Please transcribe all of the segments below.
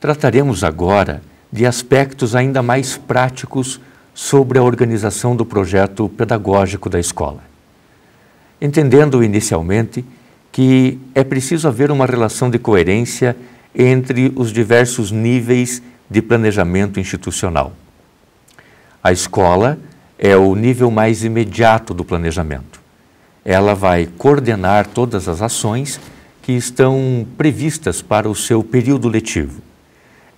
Trataremos agora de aspectos ainda mais práticos sobre a organização do projeto pedagógico da escola. Entendendo inicialmente que é preciso haver uma relação de coerência entre os diversos níveis de planejamento institucional. A escola é o nível mais imediato do planejamento. Ela vai coordenar todas as ações que estão previstas para o seu período letivo.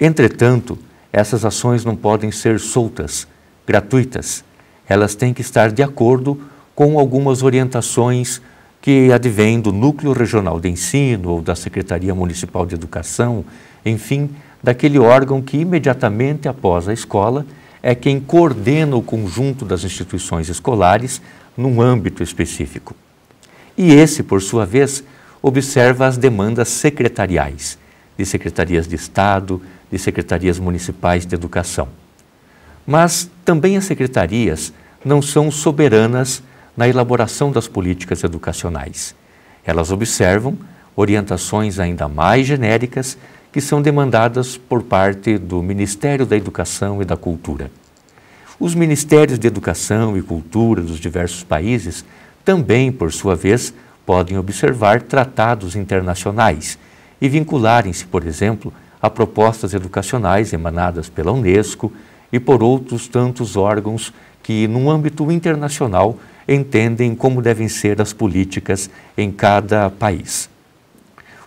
Entretanto, essas ações não podem ser soltas, gratuitas. Elas têm que estar de acordo com algumas orientações que advêm do Núcleo Regional de Ensino ou da Secretaria Municipal de Educação, enfim, daquele órgão que imediatamente após a escola é quem coordena o conjunto das instituições escolares num âmbito específico. E esse, por sua vez, observa as demandas secretariais, de secretarias de Estado, de secretarias municipais de educação. Mas também as secretarias não são soberanas na elaboração das políticas educacionais. Elas observam orientações ainda mais genéricas que são demandadas por parte do Ministério da Educação e da Cultura. Os Ministérios de Educação e Cultura dos diversos países também, por sua vez, podem observar tratados internacionais e vincularem-se, por exemplo, a propostas educacionais emanadas pela Unesco e por outros tantos órgãos que, num âmbito internacional, entendem como devem ser as políticas em cada país.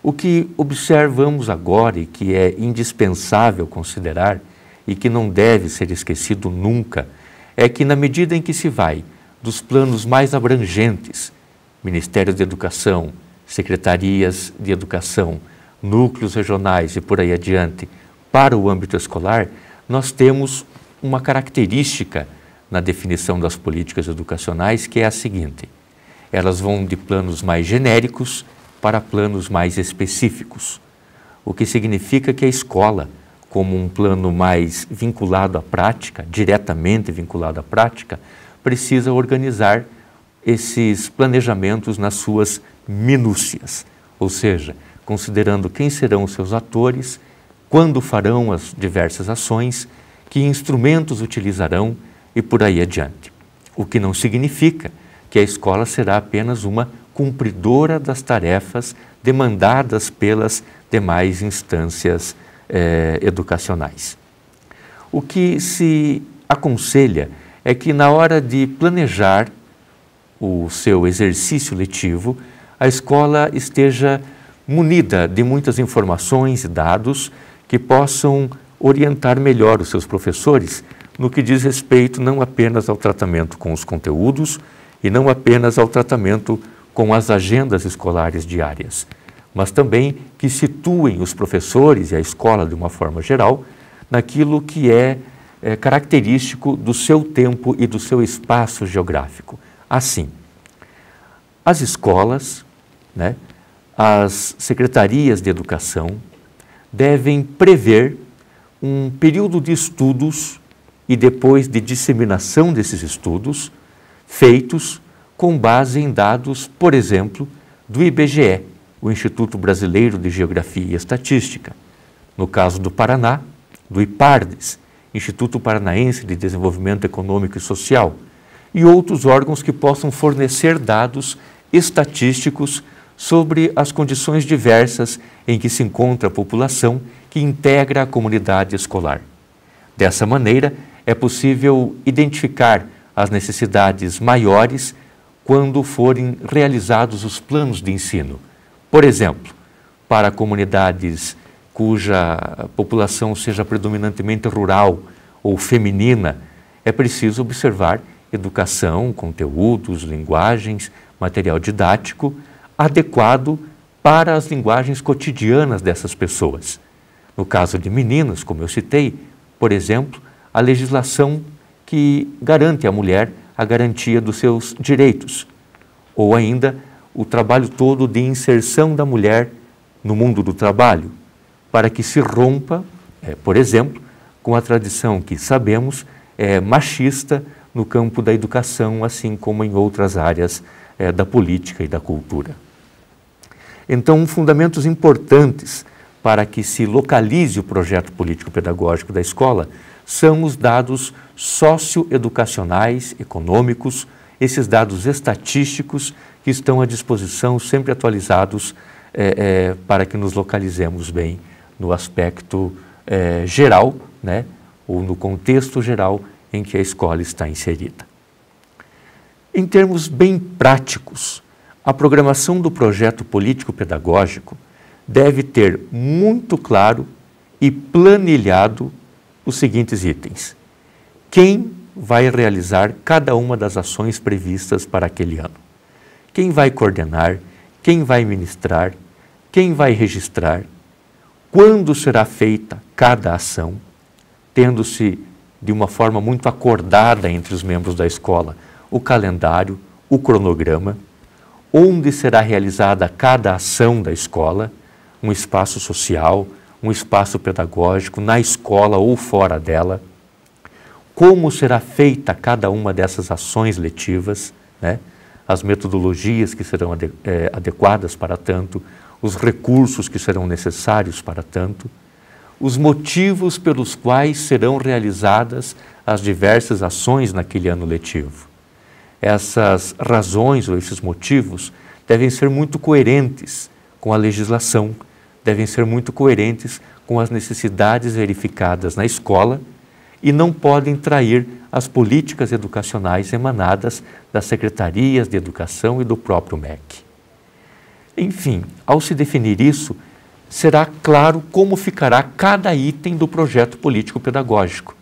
O que observamos agora e que é indispensável considerar e que não deve ser esquecido nunca é que, na medida em que se vai dos planos mais abrangentes, Ministério da Educação, secretarias de educação, núcleos regionais e por aí adiante, para o âmbito escolar, nós temos uma característica na definição das políticas educacionais que é a seguinte: elas vão de planos mais genéricos para planos mais específicos, o que significa que a escola, como um plano mais vinculado à prática, diretamente vinculado à prática, precisa organizar esses planejamentos nas suas minúcias, ou seja, considerando quem serão os seus atores, quando farão as diversas ações, que instrumentos utilizarão e por aí adiante. O que não significa que a escola será apenas uma cumpridora das tarefas demandadas pelas demais instâncias educacionais. O que se aconselha é que, na hora de planejar o seu exercício letivo, a escola esteja munida de muitas informações e dados que possam orientar melhor os seus professores no que diz respeito não apenas ao tratamento com os conteúdos e não apenas ao tratamento com as agendas escolares diárias, mas também que situem os professores e a escola de uma forma geral naquilo que é característico do seu tempo e do seu espaço geográfico. Assim, as escolas, as secretarias de educação devem prever um período de estudos e depois de disseminação desses estudos feitos com base em dados, por exemplo, do IBGE, o Instituto Brasileiro de Geografia e Estatística. No caso do Paraná, do IPARDES, Instituto Paranaense de Desenvolvimento Econômico e Social, e outros órgãos que possam fornecer dados estatísticos sobre as condições diversas em que se encontra a população que integra a comunidade escolar. Dessa maneira, é possível identificar as necessidades maiores quando forem realizados os planos de ensino. Por exemplo, para comunidades cuja população seja predominantemente rural ou feminina, é preciso observar educação, conteúdos, linguagens, material didático adequado para as linguagens cotidianas dessas pessoas. No caso de meninas, como eu citei, por exemplo, a legislação que garante à mulher a garantia dos seus direitos, ou ainda o trabalho todo de inserção da mulher no mundo do trabalho, para que se rompa, por exemplo, com a tradição que sabemos é machista no campo da educação, assim como em outras áreas da política e da cultura. Então, fundamentos importantes para que se localize o projeto político-pedagógico da escola são os dados socioeducacionais, econômicos, esses dados estatísticos que estão à disposição, sempre atualizados, para que nos localizemos bem no aspecto geral, né, ou no contexto geral em que a escola está inserida. Em termos bem práticos, a programação do projeto político-pedagógico deve ter muito claro e planilhado os seguintes itens. Quem vai realizar cada uma das ações previstas para aquele ano? Quem vai coordenar? Quem vai ministrar? Quem vai registrar? Quando será feita cada ação? Tendo-se, de uma forma muito acordada entre os membros da escola, o calendário, o cronograma, onde será realizada cada ação da escola, um espaço social, um espaço pedagógico, na escola ou fora dela, como será feita cada uma dessas ações letivas, né? As metodologias que serão adequadas para tanto, os recursos que serão necessários para tanto, os motivos pelos quais serão realizadas as diversas ações naquele ano letivo. Essas razões ou esses motivos devem ser muito coerentes com a legislação, devem ser muito coerentes com as necessidades verificadas na escola e não podem trair as políticas educacionais emanadas das secretarias de educação e do próprio MEC. Enfim, ao se definir isso, será claro como ficará cada item do projeto político-pedagógico,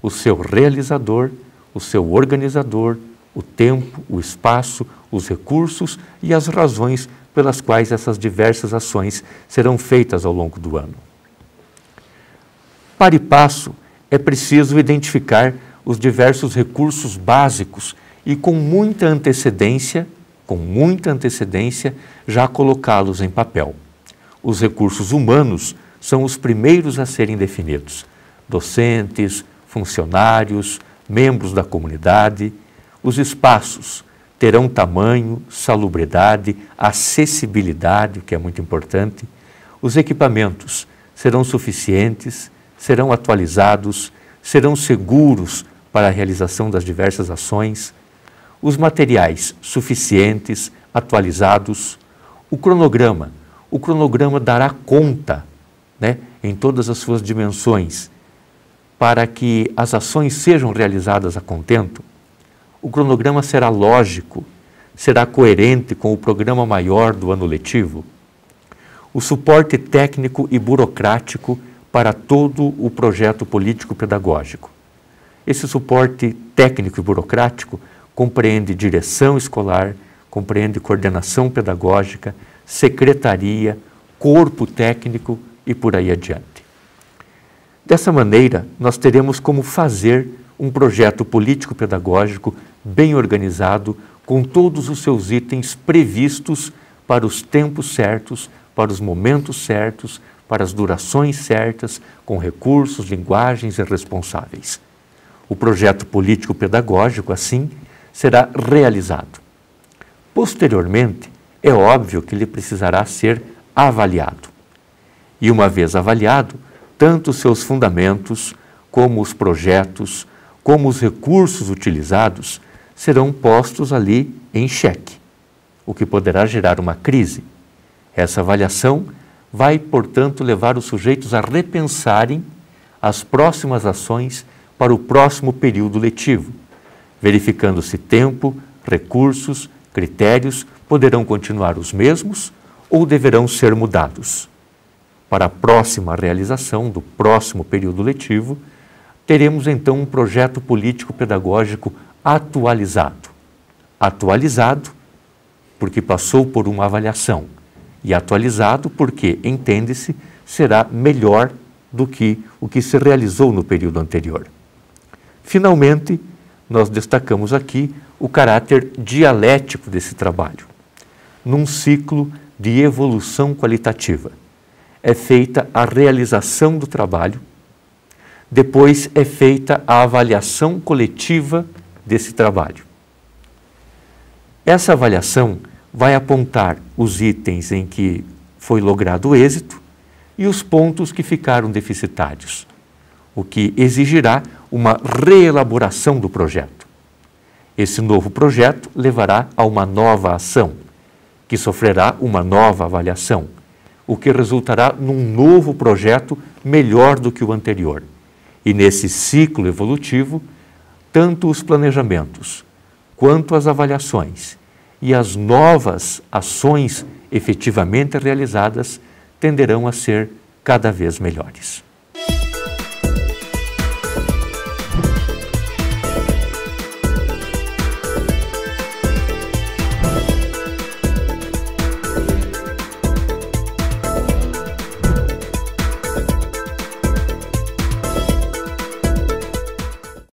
o seu realizador, o seu organizador, o tempo, o espaço, os recursos e as razões pelas quais essas diversas ações serão feitas ao longo do ano. Para e passo, é preciso identificar os diversos recursos básicos e com muita antecedência, já colocá-los em papel. Os recursos humanos são os primeiros a serem definidos. Docentes, funcionários, membros da comunidade. Os espaços terão tamanho, salubridade, acessibilidade, o que é muito importante. Os equipamentos serão suficientes, serão atualizados, serão seguros para a realização das diversas ações. Os materiais suficientes, atualizados. O cronograma dará conta, né, em todas as suas dimensões, para que as ações sejam realizadas a contento. O cronograma será lógico, será coerente com o programa maior do ano letivo. O suporte técnico e burocrático para todo o projeto político-pedagógico. Esse suporte técnico e burocrático compreende direção escolar, compreende coordenação pedagógica, secretaria, corpo técnico e por aí adiante. Dessa maneira, nós teremos como fazer um projeto político-pedagógico bem organizado, com todos os seus itens previstos para os tempos certos, para os momentos certos, para as durações certas, com recursos, linguagens e responsáveis. O projeto político-pedagógico, assim, será realizado. Posteriormente, é óbvio que ele precisará ser avaliado. E uma vez avaliado, tanto os seus fundamentos, como os projetos, como os recursos utilizados, serão postos ali em xeque, o que poderá gerar uma crise. Essa avaliação vai, portanto, levar os sujeitos a repensarem as próximas ações para o próximo período letivo, verificando se tempo, recursos, critérios poderão continuar os mesmos ou deverão ser mudados. Para a próxima realização do próximo período letivo, teremos então um projeto político-pedagógico atualizado. Atualizado porque passou por uma avaliação e atualizado porque, entende-se, será melhor do que o que se realizou no período anterior. Finalmente, nós destacamos aqui o caráter dialético desse trabalho. Num ciclo de evolução qualitativa, é feita a realização do trabalho, depois é feita a avaliação coletiva desse trabalho. Essa avaliação vai apontar os itens em que foi logrado o êxito e os pontos que ficaram deficitários, o que exigirá uma reelaboração do projeto. Esse novo projeto levará a uma nova ação, que sofrerá uma nova avaliação, o que resultará num novo projeto melhor do que o anterior. E nesse ciclo evolutivo, tanto os planejamentos, quanto as avaliações e as novas ações efetivamente realizadas tenderão a ser cada vez melhores.